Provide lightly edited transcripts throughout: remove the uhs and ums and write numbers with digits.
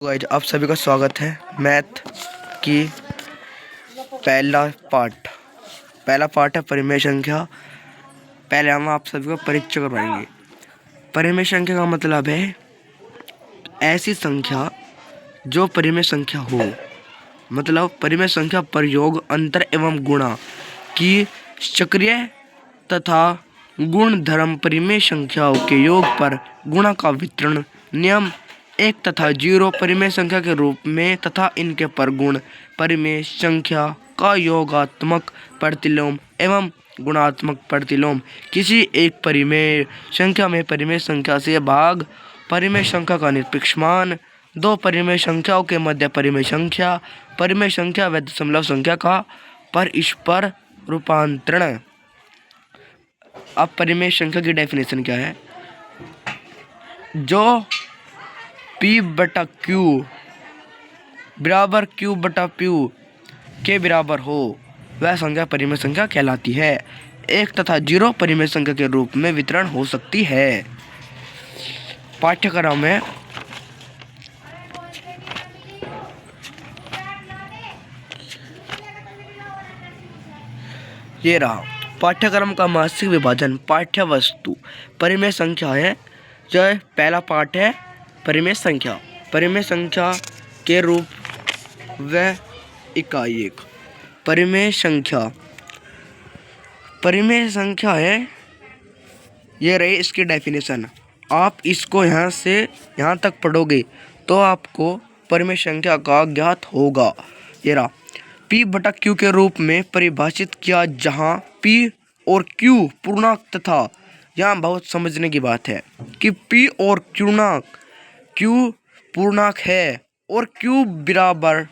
Guys आप सभी का स्वागत है मैथ की पहला पार्ट है परिमेय संख्या। पहले हम आप सभी को परिचय करवाएंगे। परिमेय संख्या का मतलब है ऐसी संख्या जो परिमेय संख्या हो, मतलब परिमेय संख्या पर योग, अंतर एवं गुणा की चक्रीय तथा गुण धर्म परिमेय संख्याओं के योग पर गुणा का वितरण नियम 1 तथा 0 परिमेय संख्या के रूप में तथा इनके परगुण परिमेय संख्या का योगात्मक प्रतिलोम एवं गुणात्मक प्रतिलोम किसी एक परिमेय संख्या में परिमेय संख्या से भाग परिमेय संख्या का निरपेक्ष मान 2 परिमेय संख्याओं के मध्य परिमेय संख्या व दशमलव संख्या का परस्पर रूपांतरण। अब परिमेय संख्या की डेफिनेशन क्या है? जो P बटा Q बराबर Q बटा P के बराबर हो वह संख्या परिमेय संख्या कहलाती है। 1 तथा 0 परिमेय संख्या के रूप में वितरण हो सकती है। पाठ्यक्रम में ये रहा पाठ्यक्रम का मासिक विभाजन। पाठ्य वस्तु परिमेय संख्या है। जो पहला पाठ है परिमेय संख्या के रूप व इकाई 1। परिमेय संख्या है, ये रही इसकी डेफिनेशन। आप इसको यहाँ से यहाँ तक पढ़ोगे तो आपको परिमेय संख्या का ज्ञात होगा। ये रहा P बटा Q के रूप में परिभाषित किया, जहाँ P और Q पूर्णांक तथा यहाँ बहुत समझने की बात है कि P और Q पूर्णांक है और Q बराबर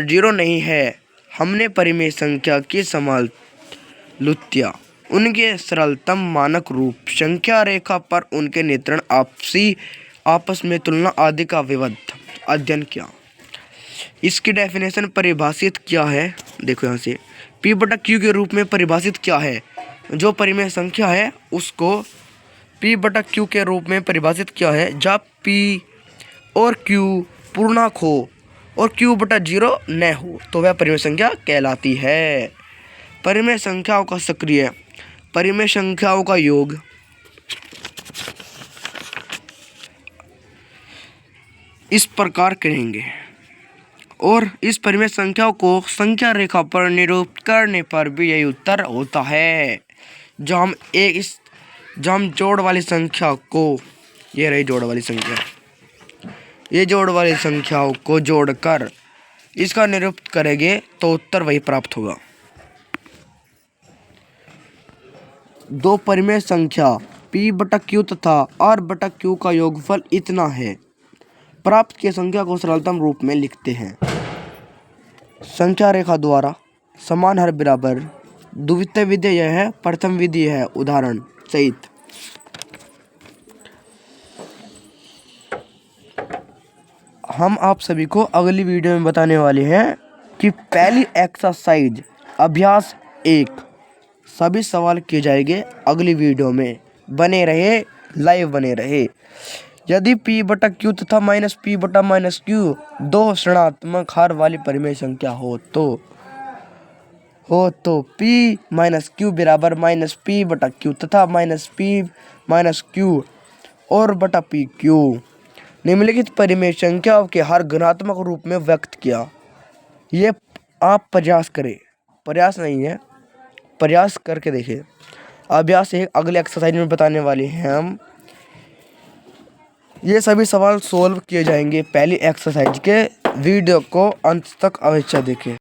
0 नहीं है। हमने परिमेय संख्या की समालुत्या उनके सरलतम मानक रूप संख्या रेखा पर उनके नियंत्रण आपस में तुलना आदि का विविध अध्ययन किया। इसकी डेफिनेशन परिभाषित क्या है, देखो यहाँ से P बटा Q के रूप में परिभाषित क्या है। जो परिमेय संख्या है उसको P बटा Q के रूप में परिभाषित किया है जब P और Q पूर्णांक हो और Q बटा 0 न हो तो वह परिमेय संख्या कहलाती है। परिमेय संख्याओं का सक्रिय परिमेय संख्याओं का योग इस प्रकार करेंगे और इस परिमेय संख्याओं को संख्या रेखा पर निरूपित करने पर भी यही उत्तर होता है। जो हम जोड़ वाली संख्या को, ये रही जोड़ वाली संख्या, ये जोड़ वाली संख्याओं को जोड़कर इसका निरूपित करेंगे तो उत्तर वही प्राप्त होगा। 2 परिमेय संख्या P बटा Q तथा R बटा Q का योगफल इतना है। प्राप्त किए संख्या को सरलतम रूप में लिखते हैं। संख्या रेखा द्वारा समान हर बराबर। द्वितीय विधि यह है, प्रथम विधि है उदाहरण सहित। हम आप सभी को अगली वीडियो में बताने वाले हैं कि पहली एक्सरसाइज अभ्यास 1 सभी सवाल किए जाएंगे अगली वीडियो में। बने रहे, लाइव बने रहे। यदि P बटा Q तथा माइनस P बटा माइनस Q 2 ऋणात्मक हर वाली परिमेय संख्या हो तो P माइनस Q बराबर माइनस P बटा Q तथा माइनस P माइनस Q और बटा P Q निम्नलिखित परिमेय संख्याओं के हर गुणात्मक रूप में व्यक्त किया। ये आप प्रयास करें, प्रयास नहीं है, प्रयास करके देखें। अभ्यास 1 अगले एक्सरसाइज में बताने वाले हैं हम। ये सभी सवाल सोल्व किए जाएंगे पहली एक्सरसाइज के। वीडियो को अंत तक अवश्य देखें।